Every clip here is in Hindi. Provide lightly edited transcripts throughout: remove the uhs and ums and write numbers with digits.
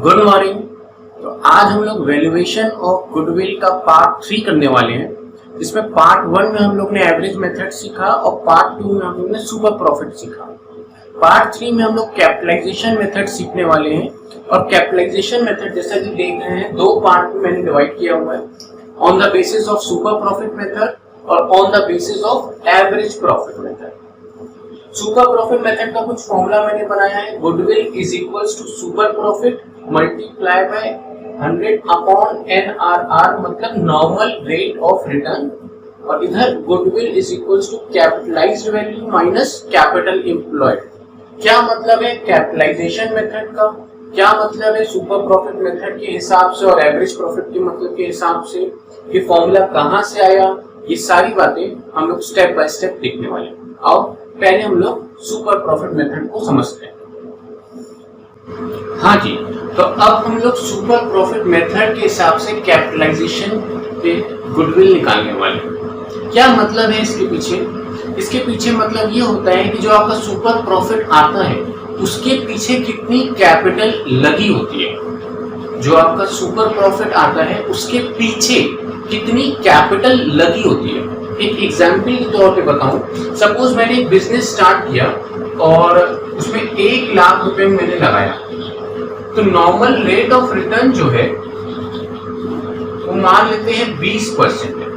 Good morning. तो आज हम लोग वैल्यूएशन ऑफ गुडविल का पार्ट 3 करने वाले हैं। इसमें पार्ट 1 में हम लोग ने एवरेज मेथड सीखा और पार्ट 2 में हम लोग ने सुपर प्रॉफिट सीखा। पार्ट 3 में हम लोग कैपिटलाइजेशन मेथड सीखने वाले हैं और कैपिटलाइजेशन मेथड जैसा कि देख रहे हैं दो पार्ट में मैंने डिवाइड किया हुआ है, on the basis of super profit method और on the basis of average profit method. Super profit method का कुछ फॉर्मूला मैंने बनाया है, goodwill is equals to super profit multiply by 100 upon NRR, मतलब नॉर्मल रेट ऑफ रिटर्न, और इधर goodwill is equals to capitalized value minus capital employed. क्या मतलब है कैपिटलाइजेशन मेथड का, क्या मतलब है सुपर प्रॉफिट मेथड के हिसाब से और एवरेज प्रॉफिट के मतलब के हिसाब से, ये फॉर्मूला कहां से आया, ये सारी बातें हम लोग स्टेप बाय स्टेप देखने वाले हैं। आओ पहले हम लोग सुपर प्रॉफिट मेथड को समझते हैं। हाँ जी, तो अब हम लोग सुपर प्रॉफिट मेथड के हिसाब से कैपिटलाइजेशन पे गुडविल निकालने वाले हैं। क्या मतलब है इसके पीछे? इसके पीछे मतलब ये होता है कि जो आपका सुपर प्रॉफिट आता है उसके पीछे कितनी कैपिटल लगी होती है। जो आपका सुपर प्रॉफिट आता है उसके पीछे कितनी कैपिटल लगी होती है। एक एग्जाम्पल के तौर पे बताऊं, सपोज मैंने एक बिजनेस स्टार्ट किया और उसमें 1 लाख रुपए मैंने लगाया, तो नॉर्मल रेट ऑफ रिटर्न जो है वो मान लेते हैं 20% है।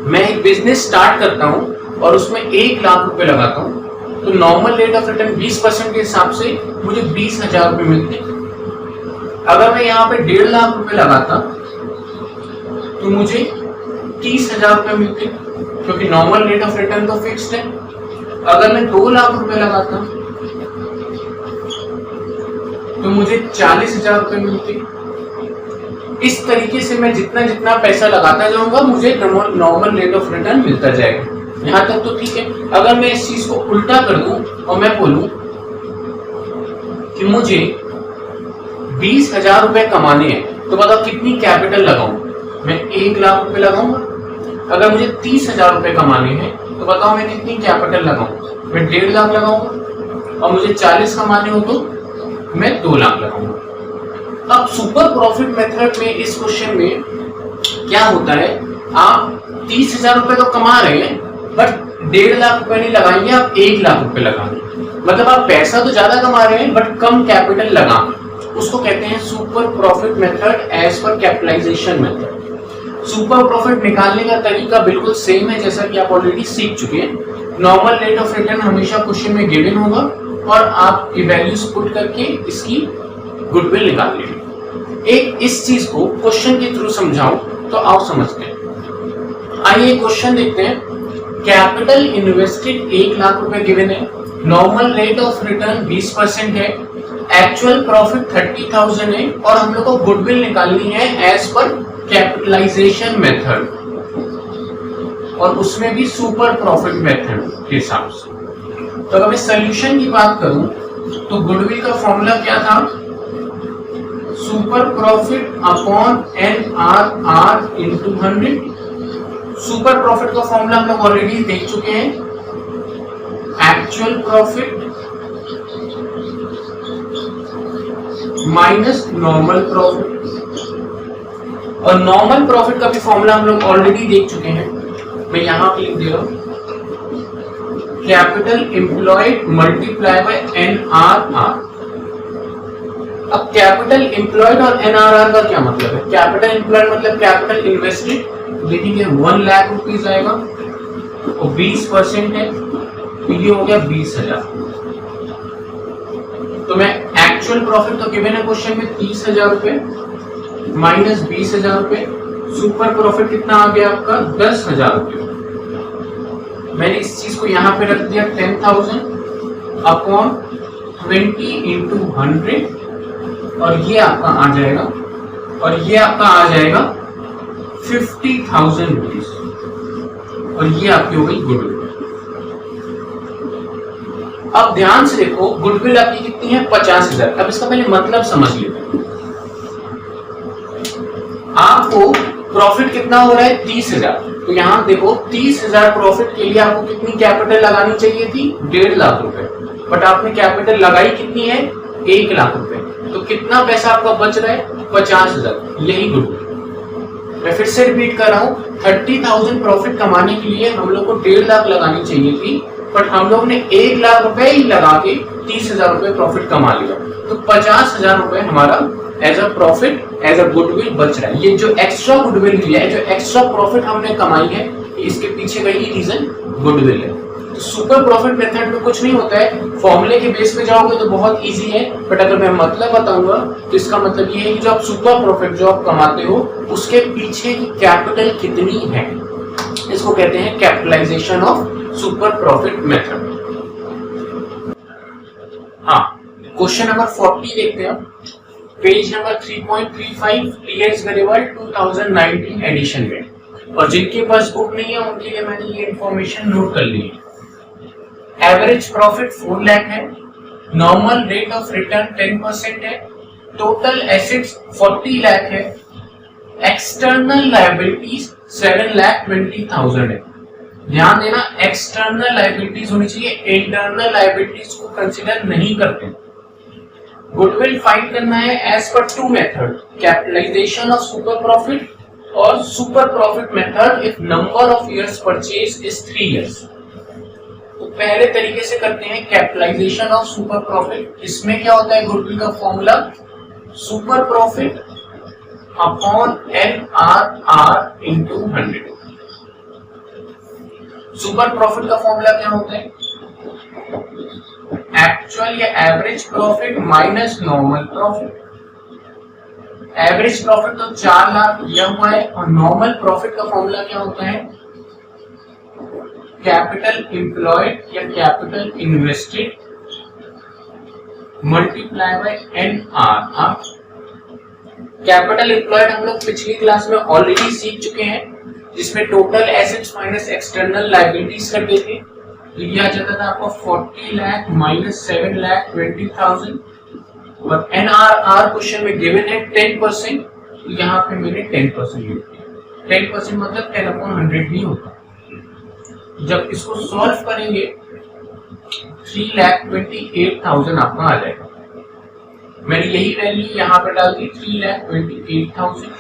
मैं एक बिजनेस स्टार्ट करता हूं और उसमें 1 लाख रुपए लगाता हूं, तो नॉर्मल रेट ऑफ रिटर्न 20% के हिसाब से मुझे 20,000 रुपए मिलते। अगर मैं यहाँ पे 1.5 लाख रुपए लगाता तो मुझे 30,000 रुपए मिलते, क्योंकि नॉर्मल रेट ऑफ रिटर्न तो फिक्स्ड है। अगर मैं 2 लाख रुपए लगाता तो मुझे 40,000 रुपए मिलते। इस तरीके से मैं जितना जितना पैसा लगाता जाऊंगा मुझे नॉर्मल रेट ऑफ रिटर्न मिलता जाएगा। यहां तक तो ठीक है। अगर मैं इस चीज को उल्टा कर दूं और मैं बोलूं कि मुझे 20,000 रुपए कमाने हैं, तो बताओ कितनी कैपिटल लगाऊं? मैं 1 लाख रुपए लगाऊंगा। अगर मुझे 30,000 रुपए कमाने हैं तो बताओ मैं कितनी कैपिटल लगाऊं? मैं 1.5 लाख लगाऊंगा। और मुझे 40 कमाने हो तो मैं 2 लाख लगाऊंगा। अब सुपर प्रॉफिट मेथड में इस क्वेश्चन में क्या होता है, आप 30,000 रुपए तो कमा रहे हैं बट 1.5 लाख रुपए नहीं लगाएंगे, आप 1 लाख रुपए लगाएंगे। मतलब आप पैसा तो ज्यादा कमा रहे हैं बट कम कैपिटल लगा। उसको कहते हैं super profit method as per capitalization method. Super profit निकालने का तरीका बिल्कुल सेम है जैसा कि आप ऑलरेडी सीख चुके हैं। नॉर्मल रेट ऑफ रिटर्न हमेशा क्वेश्चन में गिवन होगा और आप वैल्यूज पुट करके इसकी गुडविल निकाल लेंगे। एक इस चीज को क्वेश्चन के थ्रू समझाऊं तो आओ समझते हैं। आइए क्वेश्चन देखते हैं। कैपिटल इन्वेस्टेड 1 लाख रुपए गिवन है, नॉर्मल रेट ऑफ रिटर्न 20% है, एक्चुअल प्रॉफिट 30,000 है और हम लोग को गुडविल निकालनी है एज पर कैपिटलाइजेशन मेथड, और उसमें भी सुपर प्रॉफिट मेथड के हिसाब से। तो अगर मैं सॉल्यूशन की बात करूं तो गुडविल का फॉर्मूला क्या था? Super profit upon NRR into 100। Super profit का फॉर्मूला हम लोग ऑलरेडी देख चुके हैं, actual profit minus normal profit. और नॉर्मल प्रॉफिट का भी फॉर्मूला हम लोग ऑलरेडी देख चुके हैं, मैं यहां पे लिख दे रहा हूं, capital employed multiply by NRR। अब कैपिटल एम्प्लॉयड और NRR का क्या मतलब है? कैपिटल एम्प्लॉयड मतलब कैपिटल इन्वेस्टेड, लिखेंगे 1 लाख रुपीज आएगा और 20% है तो ये हो गया 20,000। तो मैं एक्चुअल प्रॉफिट तो गिवन है क्वेश्चन में 30,000 रुपए माइनस 20,000 रुपए, सुपर प्रॉफिट कितना आ गया आपका 10,000 रुपए। मैंने इस चीज को यहाँ पे रख दिया 10,000 अपॉन 20 इंटू 100 और ये आपका आ जाएगा, और ये आपका आ जाएगा 50,000 रुपीज, और ये आपकी हो गई गुडविल। अब ध्यान से देखो, गुडविल आपकी कितनी है 50,000। अब इसका पहले मतलब समझ लेते हैं। आपको प्रॉफिट कितना हो रहा है 30,000, तो यहाँ देखो 30,000 प्रॉफिट के लिए आपको कितनी कैपिटल लगानी चाहिए थी 1.5 लाख रुपए, बट आपने कैपिटल लगाई कितनी है 1 लाख रुपए। तो कितना पैसा आपका बच रहा है? 50,000। यही गुडविल। मैं फिर से रिपीट कर रहा हूँ, 30,000 प्रॉफिट कमाने के लिए हम लोग को 1.5 लाख लगानी चाहिए थी, बट हम लोग ने 1 लाख रुपए ही लगा के 30,000 रुपए प्रॉफिट कमा लिया। तो 50,000 रुपए हमारा as a profit, as a goodwill बच रहा है। ये जो एक्स्ट्रा गुडविल लिया है, जो एक्स्ट्रा प्रॉफिट हमने कमाई है, इसके पीछे का ही रीजन गुडविल है। तो सुपर प्रॉफिट मेथड में कुछ नहीं होता है, फॉर्मूले के बेस पे जाओगे तो बहुत इजी है, बट अगर मैं मतलब बताऊंगा तो इसका मतलब ये है कि जो आप सुपर प्रॉफिट जो आप कमाते हो उसके पीछे की कैपिटल कितनी है, इसको कहते हैं capitalization of super profit method. हाँ, क्वेश्चन नंबर 40 देखते हैं, page number 3.35, TS Grewal 2019 edition में। और जिनके पास बुक नहीं है उनके लिए मैंने ये इंफॉर्मेशन नोट कर ली है। एवरेज प्रॉफिट 4 लाख है, नॉर्मल रेट ऑफ रिटर्न 10% है, टोटल एसेट्स 40 लाख है, एक्सटर्नल लायबिलिटीज 7,20,000 है। ध्यान देना, एक्सटर्नल लायबिलिटीज होनी चाहिए, इंटरनल लायबिलिटीज को कंसीडर नहीं करते। गुडविल फाइंड करना है as per 2 method, capitalization of super profit और super profit method if number of years purchase is 3 years. तो पहले तरीके से करते हैं कैपिटलाइजेशन ऑफ सुपर प्रॉफिट। इसमें क्या होता है गुडविल का formula, super profit upon NRR into 100। Super profit का फॉर्मूला क्या होता है, एक्चुअल या average profit minus normal profit. Average profit तो 4 लाख दिया हुआ है, और नॉर्मल प्रॉफिट का फॉर्मूला क्या होता है, कैपिटल एम्प्लॉयड या capital invested multiply by NRR। Capital employed हम लोग पिछली क्लास में ऑलरेडी सीख चुके हैं, जिसमें total assets minus external liabilities करते थे। तो ये आ जाता था आपको 40 लाख माइनस 7,20,000, और NRR क्वेश्चन में गिवन है 10%, तो यहाँ पे मैंने 10% यूज किया। 10% मतलब 10/100 भी होता है। जब इसको सॉल्व करेंगे 3,28,000 आपका आ जाएगा। मैंने यही वैल्यू यहाँ पे डाल दी, 3,28,000,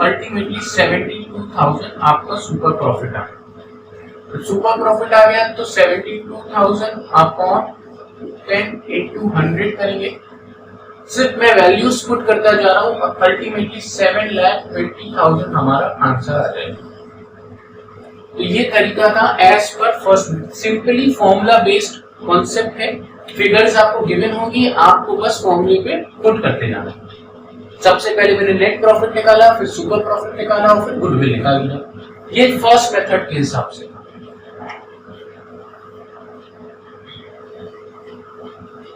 अल्टीमेटली 72,000 आपका सुपर प्रॉफिट आ गया। सुपर प्रॉफिट आ गया तो 72,000 अपॉन 10 into 100 करेंगे। सिर्फ मैं वैल्यूज पुट करता जा रहा हूँ, और अल्टीमेटली 7,20,000 हमारा आंसर आ जाएगा। तो ये तरीका था as per first, simply formula based concept है। फिगर्स आपको गिवन होगी, आपको बस फॉर्मूले पे पुट करते जाना। सबसे पहले मैंने नेट प्रॉफिट निकाला, फिर सुपर प्रॉफिट निकाला, और फिर गुडविल निकाल लिया। ये फर्स्ट मेथड के हिसाब से।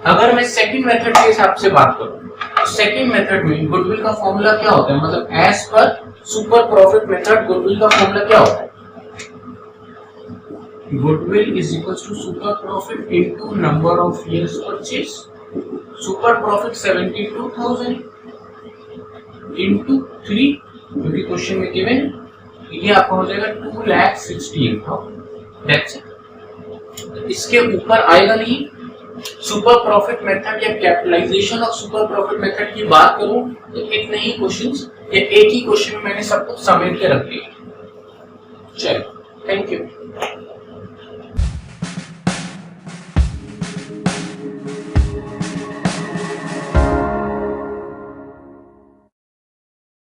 अगर मैं सेकंड मेथड के हिसाब से बात करूं, तो सेकंड मेथड में गुडविल का फॉर्मूला क्या होता है, मतलब as per super profit method goodwill का फॉर्मूला क्या होता है, goodwill is equals to super profit into number of years purchase. Super profit 72,000 into 3, क्योंकि क्वेश्चन में गिवन, ये आपका हो जाएगा 2,16,000। That's it. तो इसके ऊपर आएगा नहीं। सुपर प्रॉफिट मेथड या capitalization of super profit method की बात करूं तो इतने ही क्वेश्चंस, या एक ही क्वेश्चन में मैंने सबको समेट के रख दिया। चलो, थैंक यू।